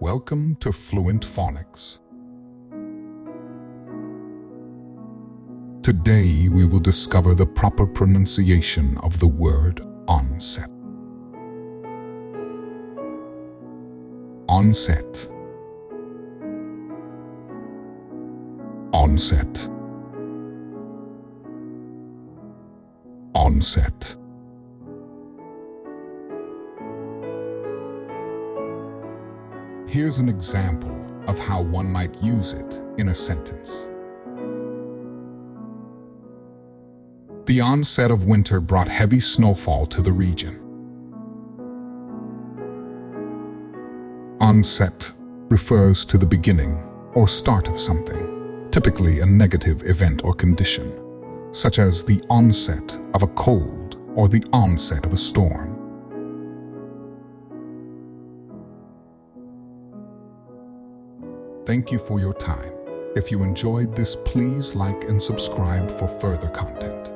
Welcome to Fluent Phonics. Today we will discover the proper pronunciation of the word onset. Onset. Onset. Onset. Here's an example of how one might use it in a sentence. The onset of winter brought heavy snowfall to the region. Onset refers to the beginning or start of something, typically a negative event or condition, such as the onset of a cold or the onset of a storm. Thank you for your time. If you enjoyed this, please like and subscribe for further content.